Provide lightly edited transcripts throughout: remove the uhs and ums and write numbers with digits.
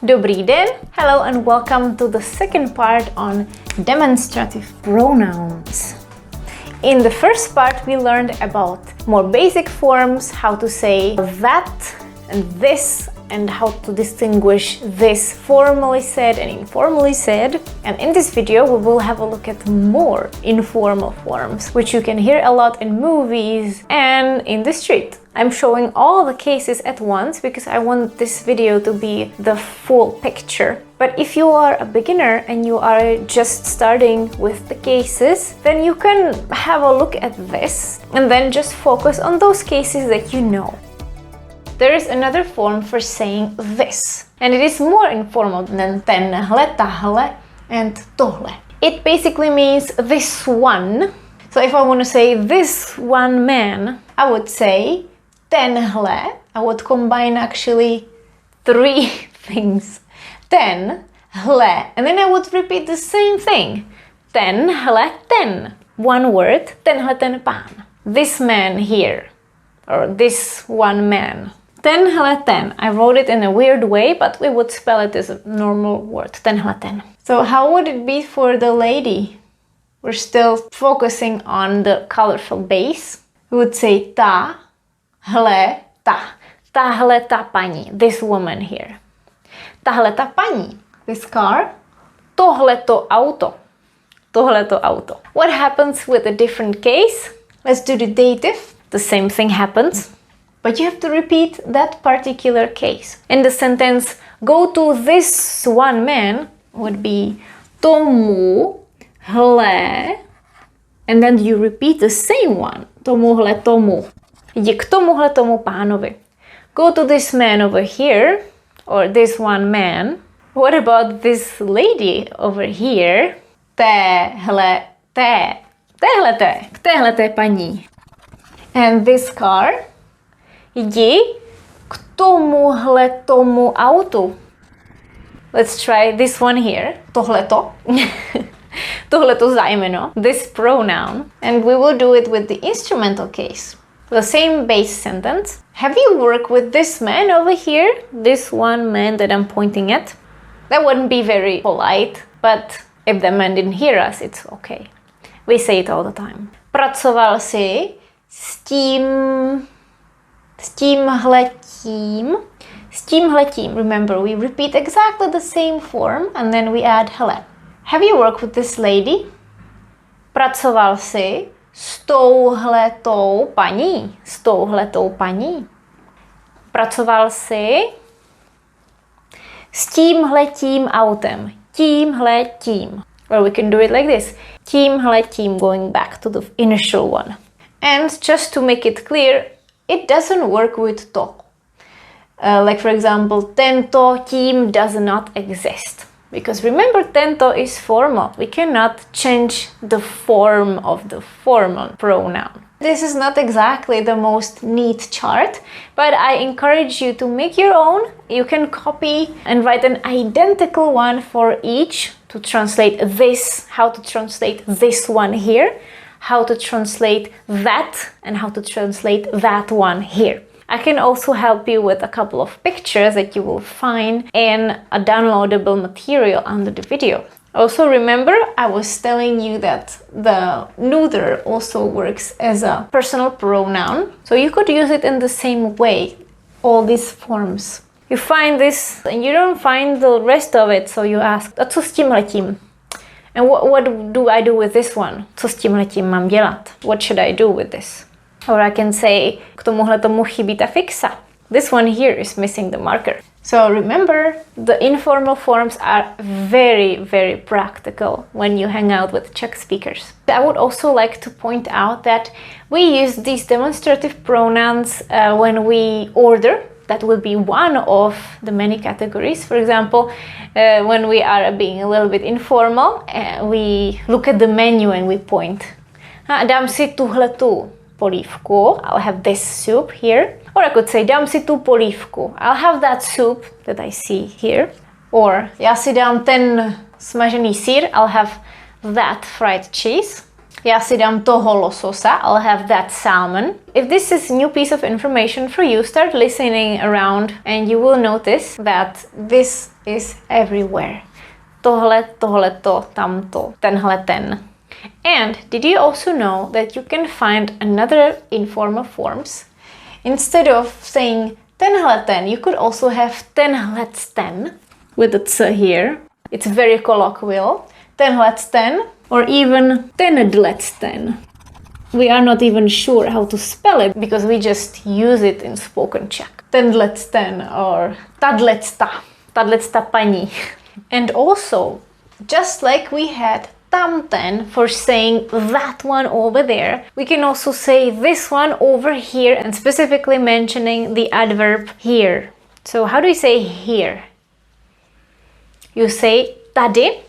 Dobrý den! Hello and welcome to the second part on demonstrative pronouns. In the first part we learned about more basic forms, how to say that and this, and how to distinguish this formally said and informally said. And in this video we will have a look at more informal forms, which you can hear a lot in movies and in the street. I'm showing all the cases at once because I want this video to be the full picture. But if you are a beginner and you are just starting with the cases, then you can have a look at this and then just focus on those cases that you know. There is another form for saying this, and it is more informal than tenhle, tahle, and tohle. It basically means this one. So if I want to say this one man, I would say tenhle. I would combine actually three things. Ten, hle, and then I would repeat the same thing. Tenhleten. One word, tenhleten pán. This man here, or this one man. Tenhleten. I wrote it in a weird way, but we would spell it as a normal word. Tenhleten. So how would it be for the lady? We're still focusing on the colorful base. We would say ta, hle, ta. Tahle ta paní. This woman here. Tahle ta paní. This car. Tohleto auto. Tohleto auto. What happens with a different case? Let's do the dative. The same thing happens. But you have to repeat that particular case. In the sentence, go to this one man would be tomu, hle, and then you repeat the same one. Tomuhle tomu. Jdi k tomuhle tomu pánovi. Go to this man over here, or this one man. What about this lady over here? Téhle té. Téhle té. K téhle té paní. And this car? Jdi k tomuhle tomu autu. Let's try this one here. Tohleto. Tohleto zájmeno. This pronoun. And we will do it with the instrumental case. The same base sentence. Have you worked with this man over here? This one man that I'm pointing at? That wouldn't be very polite, but if the man didn't hear us, it's okay. We say it all the time. Pracoval si s tímhletím. Remember, we repeat exactly the same form and then we add hle. Have you worked with this lady? Pracoval si s touhletou paní. S touhletou paní. Pracoval si s tímhletím autem. Tímhletím. Or we can do it like this. Tímhletím, going back to the initial one. And just to make it clear, it doesn't work with to. Like for example, tento tím does not exist. Because remember, tento is formal. We cannot change the form of the formal pronoun. This is not exactly the most neat chart, but I encourage you to make your own. You can copy and write an identical one for each to translate this, how to translate this one here, how to translate that, and how to translate that one here. I can also help you with a couple of pictures that you will find in a downloadable material under the video. Also remember, I was telling you that the neuter also works as a personal pronoun, so you could use it in the same way, all these forms. You find this and you don't find the rest of it, so you ask, a co s tímhletím? And what do I do with this one? Co s tímhletím mám dělat? What should I do with this? Or I can say, k tomuhle tomu chybí ta fixa. This one here is missing the marker. So remember, the informal forms are very, very practical when you hang out with Czech speakers. I would also like to point out that we use these demonstrative pronouns when we order. That will be one of the many categories. For example, when we are being a little bit informal, we look at the menu and we point. Dám si tuhletu polívku. I'll have this soup here. Or I could say, dám si tu polívku. I'll have that soup that I see here. Or, já si dám ten smažený sír. I'll have that fried cheese. Já si dám toho lososa, I'll have that salmon. If this is a new piece of information for you, start listening around and you will notice that this is everywhere. Tohle, tohleto, tamto, tenhleten. And did you also know that you can find another informal forms? Instead of saying tenhleten, you could also have Tendlecten with the t here. It's very colloquial. Tendlecten or even Tendlecten. We are not even sure how to spell it because we just use it in spoken Czech. Tendlecten or tadyhleta paní. And also, just like we had tamten for saying that one over there, we can also say this one over here and specifically mentioning the adverb here. So how do you say here? You say tady.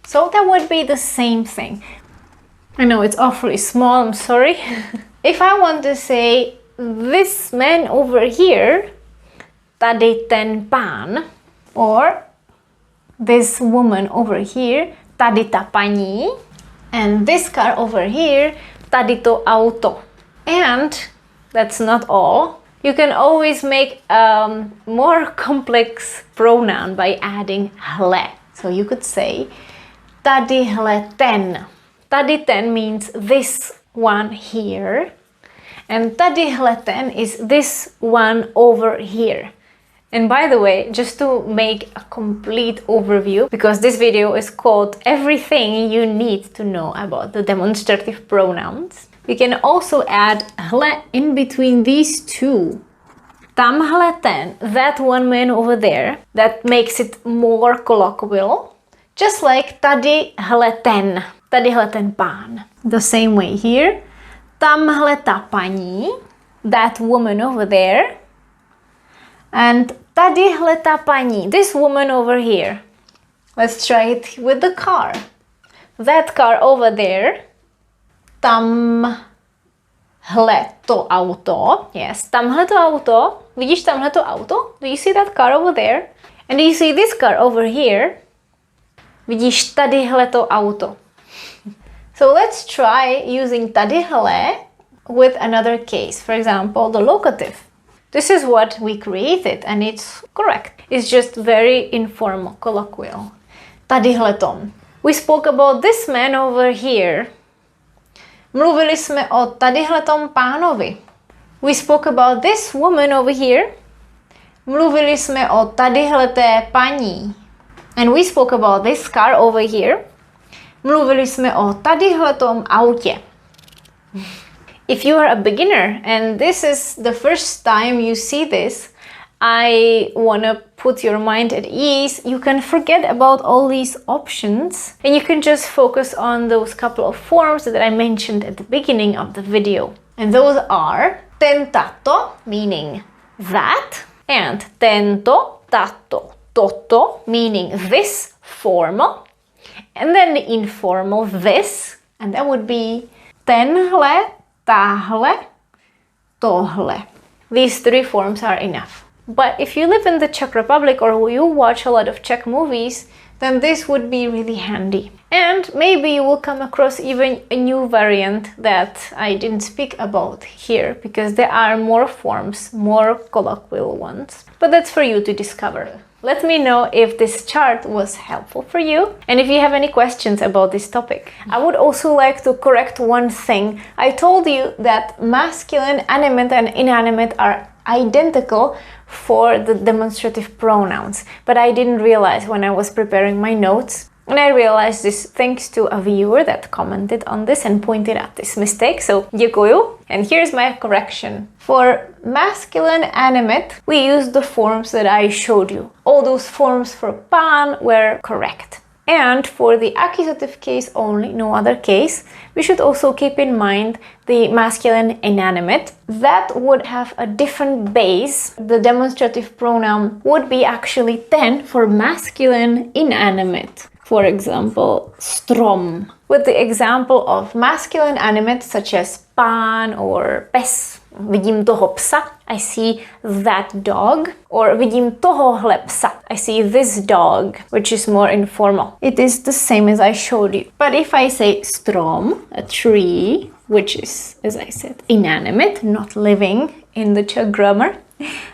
So that would be the same thing. I know it's awfully small, I'm sorry. If I want to say this man over here, tadyten pán, or this woman over here, tadyta paní, and this car over here, tadyto auto. And that's not all. You can always make a more complex pronoun by adding hle. So you could say tadyhleten. Tadyten means this one here, and tadyhleten is this one over here. And by the way, just to make a complete overview, because this video is called Everything You Need to Know About the Demonstrative Pronouns, we can also add hle in between these two. Tamhleten, that one man over there, that makes it more colloquial. Just like tadyhleten, tadyhleten pán. The same way here. Tamhleta paní, that woman over there. And tadyhleta paní, this woman over here. Let's try it with the car. That car over there. Tamhleto auto. Yes, tamhleto auto. Vidíš tamhleto auto? Do you see that car over there? And do you see this car over here? Vidíš tadyhleto auto. So let's try using tadyhle with another case. For example, the locative. This is what we created and it's correct. It's just very informal, colloquial. Tadyhletom. We spoke about this man over here. Mluvili jsme o tadyhletom pánovi. We spoke about this woman over here. Mluvili jsme o tadyhleté paní. And we spoke about this car over here. Mluvili jsme o tadyhletom autě. If you are a beginner and this is the first time you see this, I want to put your mind at ease. You can forget about all these options and you can just focus on those couple of forms that I mentioned at the beginning of the video. And those are tentato, meaning that, and tento, tato, toto, meaning this, formal, and then the informal this, and that would be tenhle, tahle, tohle. These three forms are enough. But if you live in the Czech Republic or you watch a lot of Czech movies, then this would be really handy. And maybe you will come across even a new variant that I didn't speak about here, because there are more forms, more colloquial ones. But that's for you to discover. Let me know if this chart was helpful for you and if you have any questions about this topic. I would also like to correct one thing. I told you that masculine, animate and inanimate are identical for the demonstrative pronouns, but I didn't realize when I was preparing my notes. And I realized this thanks to a viewer that commented on this and pointed out this mistake, so děkuju. And here's my correction. For masculine animate, we use the forms that I showed you. All those forms for pán were correct. And for the accusative case only, no other case, we should also keep in mind the masculine inanimate. That would have a different base. The demonstrative pronoun would be actually ten for masculine inanimate. For example, strom. With the example of masculine animate such as pán or pes. Vidím toho psa. I see that dog, or vidím tohohle psa. I see this dog, which is more informal. It is the same as I showed you. But if I say strom, a tree, which is, as I said, inanimate, not living in the Czech grammar,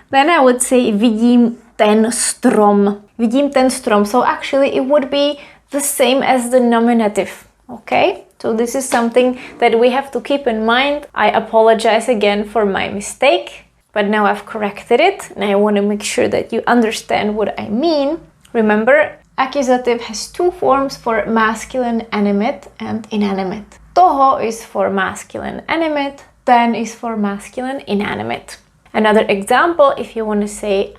then I would say vidím ten strom. Vidím ten strom. So actually it would be the same as the nominative. Okay? So this is something that we have to keep in mind. I apologize again for my mistake, but now I've corrected it and I want to make sure that you understand what I mean. Remember, accusative has two forms for masculine animate and inanimate. Toho is for masculine animate, ten is for masculine inanimate. Another example, if you want to say,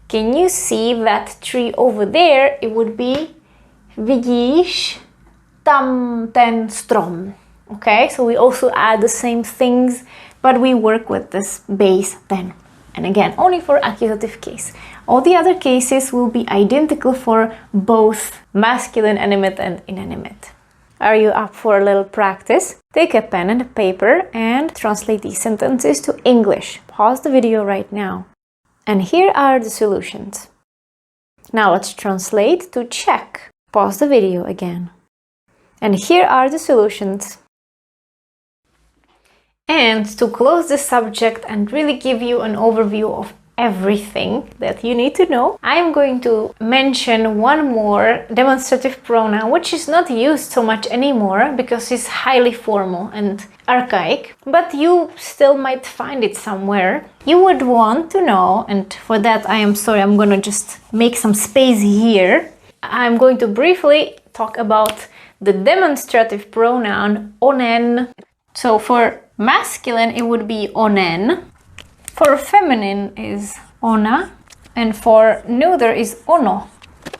can you see that tree over there? It would be vidíš tam ten strom. Okay, so we also add the same things, but we work with this base ten. And again, only for accusative case. All the other cases will be identical for both masculine animate and inanimate. Are you up for a little practice? Take a pen and a paper and translate these sentences to English. Pause the video right now. And here are the solutions. Now let's translate to Czech. Pause the video again. And here are the solutions. And to close the subject and really give you an overview of everything that you need to know, I'm going to mention one more demonstrative pronoun which is not used so much anymore because it's highly formal and archaic, but you still might find it somewhere. You would want to know, and for that I am sorry, I'm gonna just make some space here. I'm going to briefly talk about the demonstrative pronoun onen. So for masculine it would be onen. For feminine is ona, and for neuter is ono.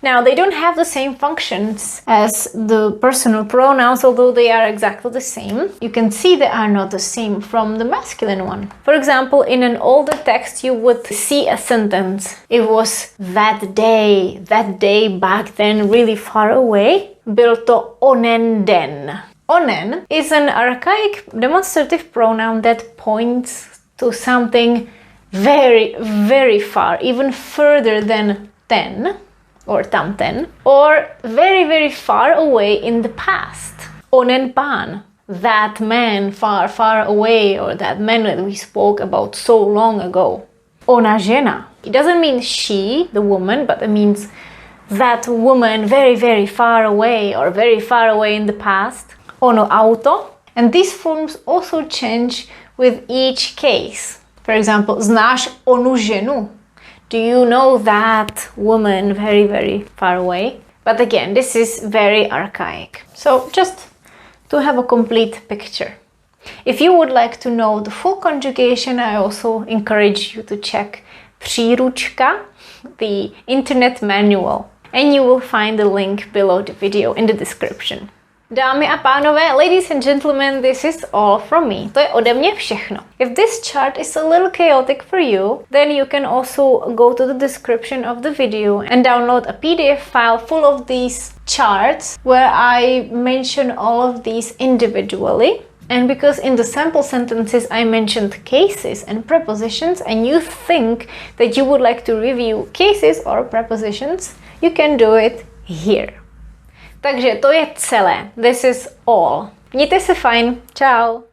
Now, they don't have the same functions as the personal pronouns, although they are exactly the same. You can see they are not the same from the masculine one. For example, in an older text, you would see a sentence. It was that day back then, really far away. Byl to onen den. Onen is an archaic demonstrative pronoun that points to something very, very far, even further than ten or tamten, or very, very far away in the past. Onen pán, that man far, far away, or that man that we spoke about so long ago. Ona žena. It doesn't mean she, the woman, but it means that woman very, very far away or very far away in the past. Ono auto. And these forms also change with each case. For example, znáš onu ženu? Do you know that woman very, very far away? But again, this is very archaic. So just to have a complete picture. If you would like to know the full conjugation, I also encourage you to check Příručka, the internet manual. And you will find the link below the video in the description. Dámy a pánové, ladies and gentlemen, this is all from me. To je ode mě všechno. If this chart is a little chaotic for you, then you can also go to the description of the video and download a PDF file full of these charts where I mention all of these individually. And because in the sample sentences I mentioned cases and prepositions, and you think that you would like to review cases or prepositions, you can do it here. Takže to je celé. This is all. Mějte se fajn. Ciao.